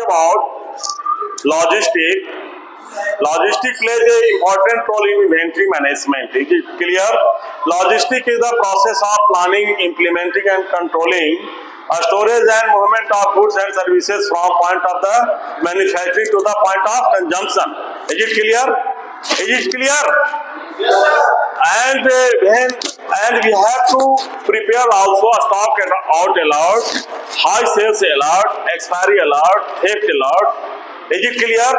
about logistic. Logistic plays an important role in inventory management. Is it clear? Logistic is the process of planning, implementing and controlling storage and movement of goods and services from point of the manufacturing to the point of consumption. Is it clear? Is it clear? Yes, sir. And we have to prepare also a stock out alert, high sales alert, expiry alert, theft alert. Is it clear?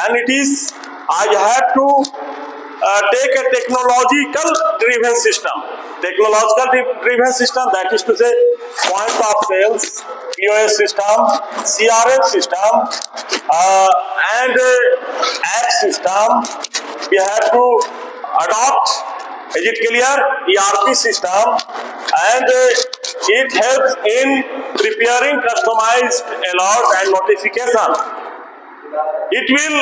And it is, I have to take a technological driven system. Technological driven system, that is to say point of sales, POS system, CRM system, and app system. We have to adopt, is it clear, ERP system, and it helps in preparing customized alert and notification. It will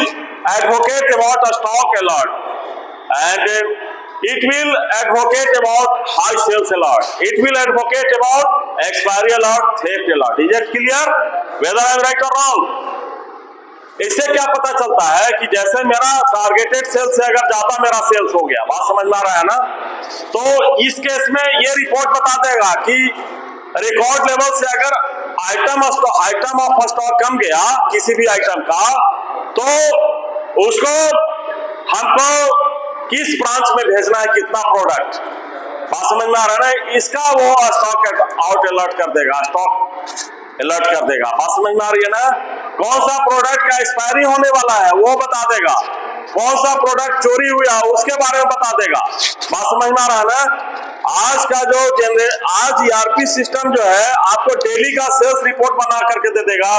advocate about a stock alert, and it will advocate about high sales alert. It will advocate about expiry alert, theft alert. Is it clear? Whether I am right or wrong? इससे क्या पता चलता है कि जैसे मेरा targeted cells से अगर ज्यादा मेरा सेल्स हो गया, बात समझ में आ रहा है ना, तो इस केस में ये रिपोर्ट बता देगा कि रिकॉर्ड लेवल से अगर आइटम ऑफ स्टॉक कम गया किसी भी आइटम का, तो उसको हमको किस ब्रांच में भेजना है, कितना प्रोडक्ट, बात समझ में आ रहा है ना, इसका वो स्टॉक आउट अलर्ट कर देगा, स्टॉक अलर्ट कर देगा। बात समझ में आ रही है ना? कौन सा प्रोडक्ट का एक्सपायरी होने वाला है वो बता देगा, कौन सा प्रोडक्ट चोरी हुआ उसके बारे में बता देगा। बात समझ में आ रहा है ना? आज का जो आज ERP सिस्टम जो है आपको डेली का सेल्स रिपोर्ट बना करके दे देगा,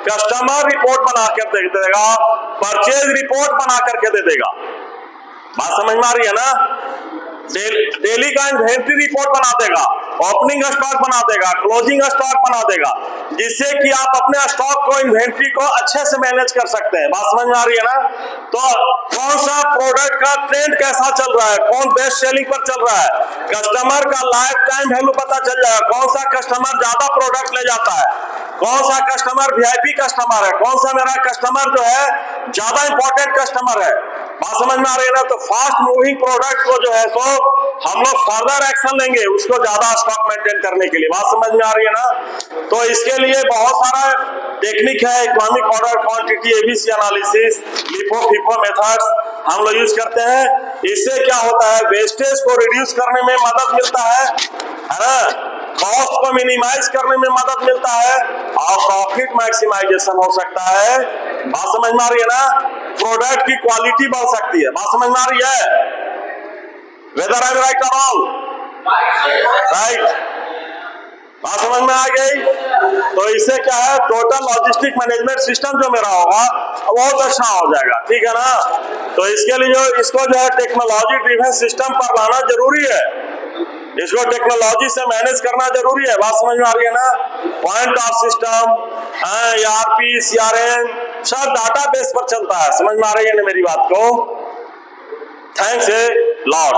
कस्टमर रिपोर्ट बना कर दे देगा, परचेज रिपोर्ट बना करके दे देगा। बात समझ में आ रही है ना? डेली का इन्वेंटरी रिपोर्ट बना देगा, ओपनिंग स्टॉक बना देगा, क्लोजिंग स्टॉक बना देगा, जिससे कि आप अपने स्टॉक को, इन्वेंटरी को अच्छे से मैनेज कर सकते हैं। बात समझ में आ रही है ना? तो कौन सा प्रोडक्ट का ट्रेंड कैसा चल रहा है, कौन बेस्ट सेलिंग पर चल रहा है, कस्टमर का लाइफ टाइम वैल्यू पता चल जाएगा, कौन सा कस्टमर ज्यादा प्रोडक्ट ले जाता है, कौन सा कस्टमर VIP कस्टमर है, कौन सा मेरा कस्टमर जो है ज्यादा इंपॉर्टेंट कस्टमर है। बात समझ में आ रही है ना? तो फास्ट मूविंग प्रोडक्ट को जो है सो हम लोग फर्दर एक्शन लेंगे उसको ज्यादा स्टॉक मेंटेन करने के लिए। बात समझ में आ रही है ना? तो इसके लिए बहुत सारा टेक्निक है, economic order quantity, ABC analysis, LIFO FIFO methods हम लोग यूज करते हैं। इससे क्या होता है, वेस्टेज को रिड्यूस करने में मदद मिलता है ना, कॉस्ट को मिनिमाइज करने में मदद मिलता है और प्रॉफिट मैक्सिमाइजेशन हो सकता है। बात समझ में आ रही है ना? प्रोडक्ट की क्वालिटी बढ़ सकती है। बात समझ में आ रही है? वेदर आई राइट और रॉन्ग? राइट। बात समझ में आ गई? तो इससे क्या है, टोटल लॉजिस्टिक मैनेजमेंट सिस्टम जो मेरा होगा बहुत अच्छा हो जाएगा। ठीक है ना? तो इसके लिए इसको जो है टेक्नोलॉजी ड्रिवन सिस्टम पर लाना जरूरी है, इसको टेक्नोलॉजी से मैनेज करना जरूरी है। बात समझ में आ रही है ना? Point of system, ERP, CRM सब डाटा बेस पर चलता है। समझ में आ रही है ना मेरी बात को? Thanks a lot.